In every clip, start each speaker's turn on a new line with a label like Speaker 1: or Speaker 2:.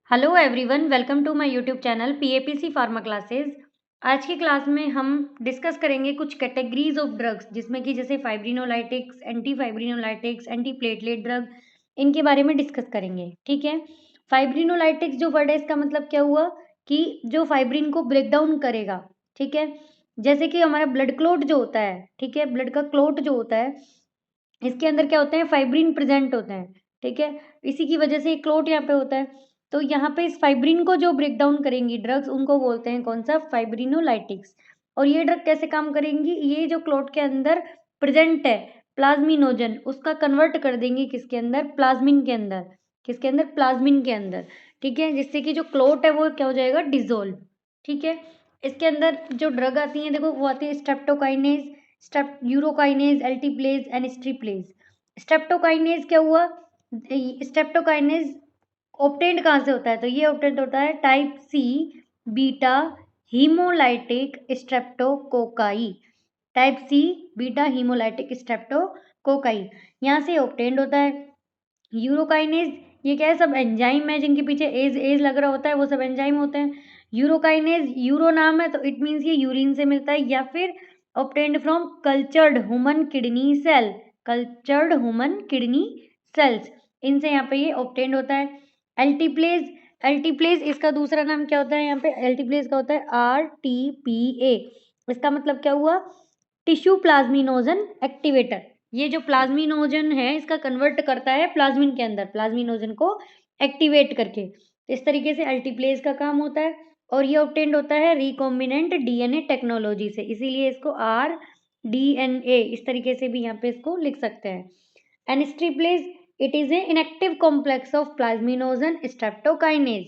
Speaker 1: Hello everyone, welcome to my YouTube channel PAPC pharma classes. आज की class में हम डिस्कस करेंगे कुछ कैटेगरीज ऑफ ड्रग्स, जिसमें कि जैसे फाइब्रिनोलाइटिक्स, एंटी फाइब्रिनोलाइटिक्स, एंटी प्लेटलेट ड्रग, इनके बारे में डिस्कस करेंगे। ठीक है। फाइब्रिनोलाइटिक्स जो वर्ड है, इसका मतलब क्या हुआ कि जो फाइब्रिन को ब्रेक डाउन करेगा। ठीक है। जैसे कि हमारा ब्लड क्लोट जो होता है, ठीक है, ब्लड का क्लोट जो होता है, इसके अंदर क्या होते हैं, फाइब्रिन प्रेजेंट होते हैं। ठीक है। इसी की वजह से क्लोट यहाँ पे होता है। तो यहाँ पे इस फाइब्रिन को जो ब्रेक डाउन करेंगी ड्रग्स, उनको बोलते हैं कौन सा, फाइब्रिनोलाइटिक्स। और ये ड्रग कैसे काम करेंगी, ये जो क्लोट के अंदर प्रेजेंट है प्लाज्मिनोजन, उसका कन्वर्ट कर देंगी किसके अंदर, प्लाज्मिन के अंदर। किसके अंदर, प्लाज्मिन के अंदर। ठीक है। जिससे कि जो क्लोट है वो क्या हो जाएगा, डिजोल्व। ठीक है। इसके अंदर जो ड्रग आती है, देखो वो आती है streptokinase, urokinase, alteplase and streplase. Streptokinase क्या हुआ, स्ट्रेप्टोकाइनेज ऑब्टेन्ड कहाँ से होता है, तो ये ऑब्टेन्ड होता है type C beta haemolytic streptococci. Type C beta haemolytic streptococci यहाँ से ऑब्टेन्ड होता है। यूरोकाइनेज ये क्या है, सब एंजाइम है जिनके पीछे एज एज लग रहा होता है, वो सब एंजाइम होते हैं। यूरोकाइनेज, यूरो नाम है तो इट मीन्स ये यूरिन से मिलता है या फिर obtained from cultured human kidney cell. Cultured human kidney cells, इनसे यहाँ पे ये ऑब्टेन्ड होता है। एल्टीप्लेज, एल्टीप्लेज इसका दूसरा नाम क्या होता है, यहाँ पे एल्टीप्लेज का होता है RTPA। इसका मतलब क्या हुआ, टिश्यू प्लाज्मिनोजन एक्टिवेटर। ये जो प्लाज्मिनोजन है इसका कन्वर्ट करता है प्लाज्मिन के अंदर, प्लाज्मिनोजन को एक्टिवेट करके। इस तरीके से अल्टीप्लेज का काम होता है। और ये ऑब्टेन्ड होता है रिकॉम्बिनेंट DNA टेक्नोलॉजी से, इसीलिए इसको RDNA इस तरीके से भी यहाँ पे इसको लिख सकते हैं। Anistreplase, it is a inactive complex of plasminogen streptokinase.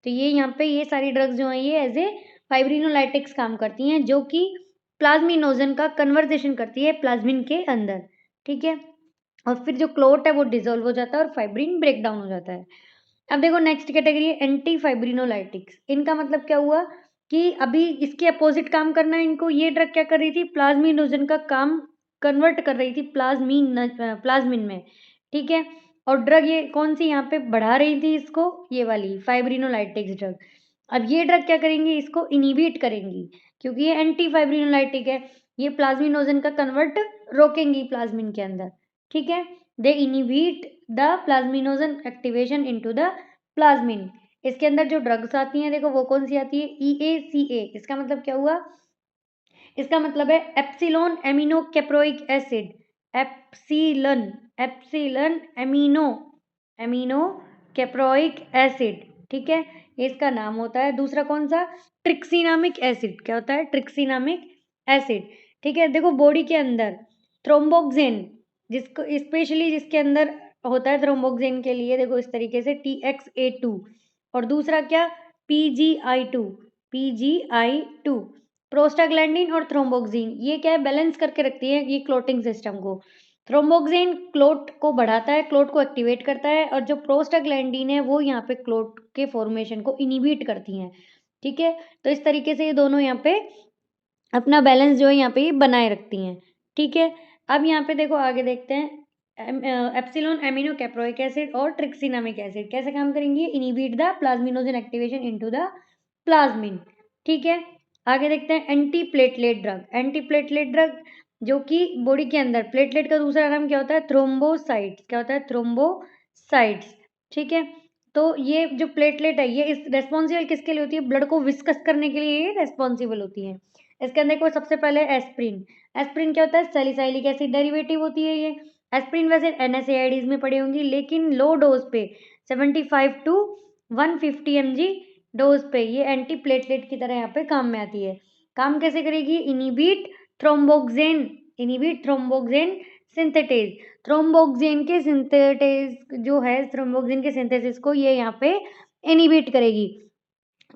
Speaker 1: तो ये यहाँ पे ये सारी ड्रग्स जो हैं ये एज ए फाइब्रिनोलाइटिक्स काम करती हैं, जो कि प्लाज्मिनोजन का कन्वर्जेशन करती है प्लाज्मिन के अंदर। ठीक है। और फिर जो क्लोट है वो डिसॉल्व हो जाता है और फाइब्रिन ब्रेक डाउन हो जाता है। अब देखो नेक्स्ट कैटेगरी है एंटी फाइब्रिनोलाइटिक्स। इनका मतलब क्या हुआ कि अभी इसके अपोजिट काम करना है इनको। ये ड्रग क्या कर रही थी, प्लाज्मिनोजन का काम कन्वर्ट कर रही थी प्लाज्मिन में। ठीक है। और ड्रग ये कौन सी यहाँ पे बढ़ा रही थी इसको, ये वाली फाइब्रिनोलाइटिक्स ड्रग। अब ये ड्रग क्या करेंगी, इसको इनिबिट करेंगी, क्योंकि ये एंटी फाइब्रिनोलाइटिक है। ये प्लाज्मिनोजन का कन्वर्ट रोकेंगी प्लाज्मिन के अंदर। ठीक है। They inhibit the plasminogen activation into the plasmin. इसके अंदर जो ड्रग्स आती हैं, देखो वो कौन सी आती है, EACA। इसका मतलब क्या हुआ, इसका मतलब है epsilon amino caproic acid. Epsilon, epsilon amino, amino caproic acid. ठीक है, ये इसका नाम होता है। दूसरा कौन सा, ट्रिक्सिनामिक एसिड। क्या होता है, ट्रिक्सिनामिक एसिड। ठीक है। देखो बॉडी के अंदर थ्रोम्बोक्सेन, जिसको स्पेशली जिसके अंदर होता है थ्रोम्बोक्सेन के लिए, देखो इस तरीके से TXA2। और दूसरा क्या, PGI2, PGI2। प्रोस्टाग्लैंडिन और थ्रोम्बोक्सिन ये क्या है, बैलेंस करके रखती है ये क्लोटिंग सिस्टम को। थ्रोम्बोक्सिन क्लोट को बढ़ाता है, क्लोट को एक्टिवेट करता है, और जो प्रोस्टाग्लैंडिन है वो यहाँ पे क्लोट के फॉर्मेशन को इनिबिट करती हैं। ठीक है। तो इस तरीके से ये दोनों यहाँ पे अपना बैलेंस जो है यहाँ पे ये बनाए रखती हैं। ठीक है। अब यहाँ पे देखो आगे देखते हैं, एप्सिलॉन एमिनो कैप्रोइक एसिड और ट्रिक्सिनामिक एसिड कैसे काम करेंगी, inhibit the plasminogen activation into the plasmin. ठीक है। आगे देखते हैं anti platelet drug. Anti platelet drug जो कि बॉडी के अंदर, प्लेटलेट का दूसरा नाम क्या होता है, थ्रोम्बोसाइट्स। क्या होता है, थ्रोम्बोसाइट्स। ठीक है। तो ये जो प्लेटलेट है ये इस रेस्पॉन्सिबल किसके लिए होती है, ब्लड को विस्कस करने के लिए ये रेस्पॉन्सिबल होती है। इसके अंदर को सबसे पहले एस्प्रिन। एस्प्रिन क्या होता है, सैलिसाइलिक एसिड डेरिवेटिव होती है ये। एस्प्रिन वैसे NSAIDs में पड़ी होंगी, लेकिन लो डोज पे 75 to 150 mg डोज पे ये एंटी प्लेटलेट की तरह यहाँ पे काम में आती है। काम कैसे करेगी, inhibit thromboxane, inhibit thromboxane synthetase. Thromboxane के सिंथेटेज जो है, थ्रोम्बोक्सेन के सिंथेसिस को ये यहाँ पे इनिबिट करेगी।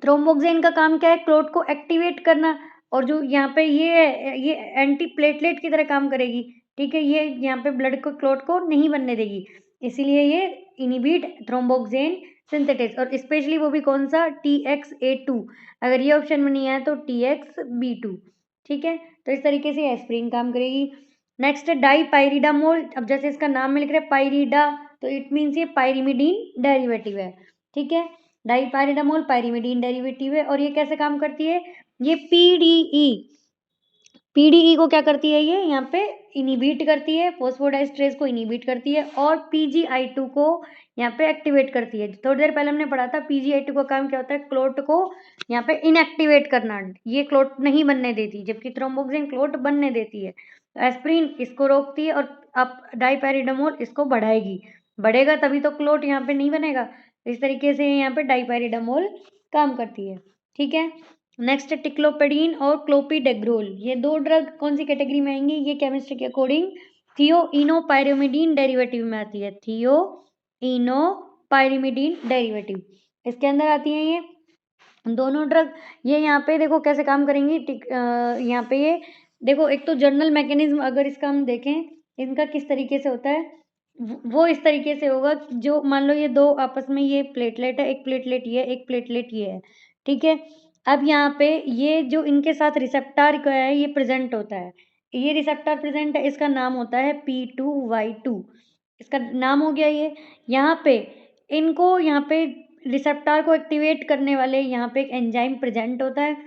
Speaker 1: थ्रोम्बोक्सेन का काम क्या है, क्लोट को एक्टिवेट करना। और जो यहाँ पे ये एंटी प्लेटलेट की तरह काम करेगी। ठीक है। ये यहाँ पे ब्लड को, क्लोट को नहीं बनने देगी, इसीलिए ये इनिबिट थ्रोम्बोक्सेन सिंथेटेज। और स्पेशली वो भी कौन सा, TXA2। अगर ये ऑप्शन में नहीं आया तो TXB2। ठीक है। तो इस तरीके से एस्प्रिन काम करेगी। नेक्स्ट है डाईपाइरिडामोल। अब जैसे इसका नाम में लिख रहा है पाइरिडा, तो इट मीन्स ये पाइरिमिडीन डेरिवेटिव है। ठीक है। डाइपाइरिडामोल पाइरिमिडीन डेरिवेटिव है और ये कैसे काम करती है, ये पीडीई को क्या करती है, ये यहाँ पे इनिबिट करती है, फोस्फोडाइस्ट्रेज को इनिबिट करती है और पीजीआई2 को यहाँ पे एक्टिवेट करती है। थोड़ी देर पहले हमने पढ़ा था पीजीआई2 का काम क्या होता है, क्लोट को यहाँ पे इनएक्टिवेट करना, ये क्लोट नहीं बनने देती, जबकि थ्रोम्बोक्सिन क्लोट बनने देती है। एस्प्रिन इसको रोकती है और अब डाइपैरिडामोल इसको बढ़ाएगी, बढ़ेगा तभी तो क्लोट यहाँ पे नहीं बनेगा। इस तरीके से यहाँ पे डाइपैरिडामोल काम करती है, ठीक है। नेक्स्ट टिक्लोपेडीन और क्लोपिडेग्रोल, ये दो ड्रग कौन सी कैटेगरी में आएंगी, ये केमिस्ट्री के अकॉर्डिंग थियोइनोपाइरिमिडीन डेरिवेटिव में आती है, थियोइनोपाइरिमिडीन डेरिवेटिव इसके अंदर आती है ये दोनों ड्रग। ये यहाँ पे देखो कैसे काम करेंगी, यहाँ पे ये देखो, एक तो जर्नल मैकेनिज्म अगर इसका हम देखें इनका किस तरीके से होता है, वो इस तरीके से होगा, जो मान लो ये दो आपस में, ये प्लेटलेट है, एक प्लेटलेट ये, एक प्लेटलेट ये है, ठीक है। अब यहाँ पे ये जो इनके साथ रिसेप्टर का है ये प्रेजेंट होता है, ये रिसेप्टर प्रेजेंट है, इसका नाम होता है P2Y2, इसका नाम हो गया ये। यहाँ पे इनको यहाँ पे रिसेप्टर को एक्टिवेट करने वाले यहाँ पे एक एंजाइम प्रेजेंट होता है,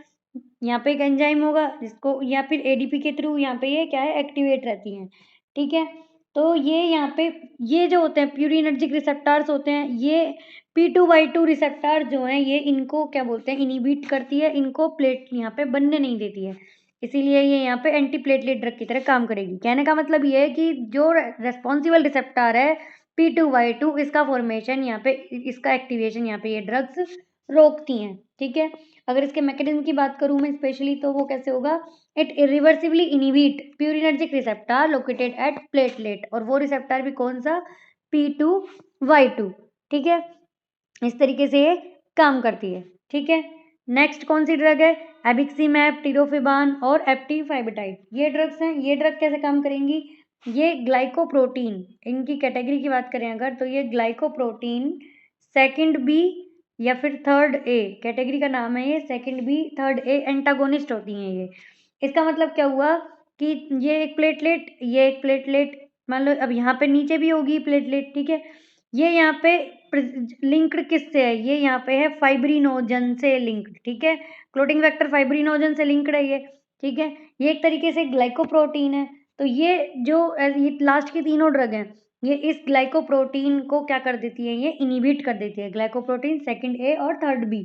Speaker 1: यहाँ पे एक एंजाइम होगा जिसको या फिर एडीपी के थ्रू यहाँ पे ये क्या है, एक्टिवेट रहती हैं, ठीक है। तो ये यहाँ पे ये जो होते हैं प्यूरिनर्जिक रिसेप्टर्स होते हैं, ये P2Y2 रिसेप्टर जो हैं ये इनको क्या बोलते हैं, इनिबिट करती है, इनको प्लेट यहाँ पे बनने नहीं देती है, इसीलिए ये यहाँ पे एंटी प्लेटलेट ड्रग की तरह काम करेगी। कहने का मतलब ये है कि जो रेस्पॉन्सिबल रिसेप्टर है P2Y2, इसका फॉर्मेशन यहाँ पे, इसका एक्टिवेशन यहाँ पे ये ड्रग्स रोकती हैं, ठीक है। अगर इसके मैकेनिज्म की बात करूँ मैं स्पेशली, तो वो कैसे होगा, it irreversibly inhibit purinergic receptor located at platelet, और वो रिसेप्टर भी कौन सा, P2Y2, ठीक है। इस तरीके से ये काम करती है, ठीक है। नेक्स्ट कौन सी ड्रग है, एबिक्सिमैब, टिरोफिबान और एप्टीफाइबटाइड, ये ड्रग्स हैं। ये ड्रग कैसे काम करेंगी, ये ग्लाइकोप्रोटीन, इनकी कैटेगरी की बात करें अगर, तो ये ग्लाइकोप्रोटीन सेकंड बी या फिर थर्ड ए कैटेगरी का नाम है, ये second B third A antagonist होती हैं ये। इसका मतलब क्या हुआ कि ये एक प्लेटलेट मान लो, अब यहाँ पे नीचे भी होगी प्लेटलेट, ठीक है। ये यहाँ पे लिंक्ड किससे है, ये यहाँ पे है फाइब्रिनोजन से लिंक्ड, ठीक है। क्लोटिंग वेक्टर फाइब्रिनोजन से लिंक्ड है ये, ठीक है। ये एक तरीके से ग्लाइकोप्रोटीन है। तो ये जो ये लास्ट की तीनों ड्रग हैं, ये इस ग्लाइकोप्रोटीन को क्या कर देती है, ये इनिबिट कर देती है, ग्लाइकोप्रोटीन सेकंड ए और थर्ड बी,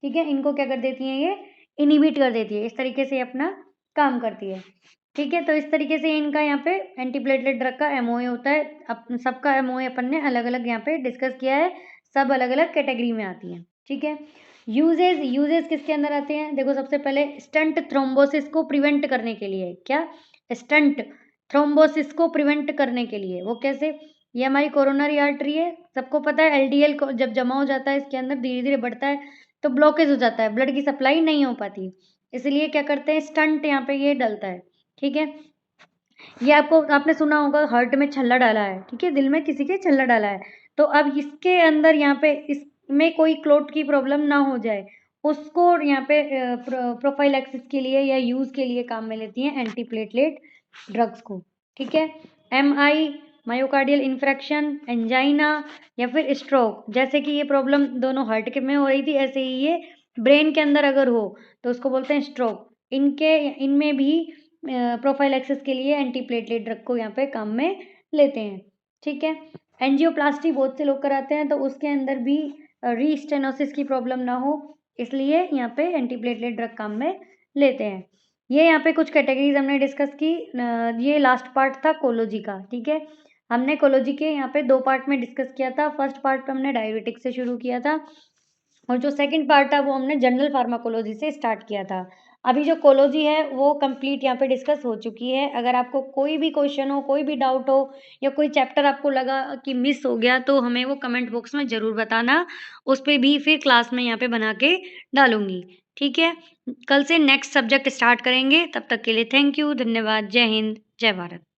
Speaker 1: ठीक है। इनको क्या कर देती है, ये इनिबिट कर देती है, इस तरीके से अपना काम करती है, ठीक है। तो इस तरीके से इनका यहाँ पे एंटीप्लेटलेट ड्रग का एमओए होता है। अब सबका एमओए अपन ने अलग अलग यहाँ पे डिस्कस किया है, सब अलग अलग कैटेगरी में आती हैं, ठीक है। यूजेस किसके अंदर आते हैं, देखो सबसे पहले स्टंट थ्रोम्बोसिस को प्रिवेंट करने के लिए, क्या, स्टंट थ्रोम्बोसिस को प्रिवेंट करने के लिए, वो कैसे, ये हमारी कोरोनरी आर्टरी है, सबको पता है एलडीएल को जब जमा हो जाता है इसके अंदर धीरे धीरे बढ़ता है तो ब्लॉकेज हो जाता है, ब्लड की सप्लाई नहीं हो पाती, इसलिए क्या करते हैं, स्टंट यहाँ पे ये डलता है, ठीक है। ये आपने सुना होगा हार्ट में छल्ला डाला है, ठीक है, दिल में किसी के छल्ला डाला है, तो अब इसके अंदर यहाँ पे इसमें कोई क्लोट की प्रॉब्लम ना हो जाए, उसको यहाँ पे प्रोफाइलैक्सिस के लिए या यूज के लिए काम में लेती हैं एंटीप्लेटलेट ड्रग्स को, ठीक है। एमआई मायोकार्डियल इन्फ्रेक्शन, एंजाइना या फिर स्ट्रोक, जैसे कि ये प्रॉब्लम दोनों हार्ट के में हो रही थी, ऐसे ही ये ब्रेन के अंदर अगर हो तो उसको बोलते हैं स्ट्रोक। इनमें भी प्रोफाइलैक्सिस के लिए एंटीप्लेटलेट ड्रग को यहाँ पे काम में लेते हैं, ठीक है। एंजियोप्लास्टी बहुत से लोग कराते हैं, तो उसके अंदर भी रीस्टेनोसिस की प्रॉब्लम ना हो, इसलिए यहाँ पे एंटीप्लेटलेट ड्रग काम में लेते हैं। ये यहाँ पे कुछ कैटेगरीज हमने डिस्कस की, ये लास्ट पार्ट था कोलोजी का, ठीक है। हमने कोलोजी के यहाँ पे दो पार्ट में डिस्कस किया था, फर्स्ट पार्ट पे हमने डायबिटिक्स से शुरू किया था और जो सेकंड पार्ट था वो हमने जनरल फार्माकोलॉजी से स्टार्ट किया था। अभी जो कोलॉजी है वो कंप्लीट यहाँ पे डिस्कस हो चुकी है। अगर आपको कोई भी क्वेश्चन हो, कोई भी डाउट हो या कोई चैप्टर आपको लगा कि मिस हो गया, तो हमें वो कमेंट बॉक्स में ज़रूर बताना, उस पर भी फिर क्लास में यहाँ पे बना के डालूंगी, ठीक है। कल से नेक्स्ट सब्जेक्ट स्टार्ट करेंगे, तब तक के लिए थैंक यू, धन्यवाद, जय हिंद, जय भारत।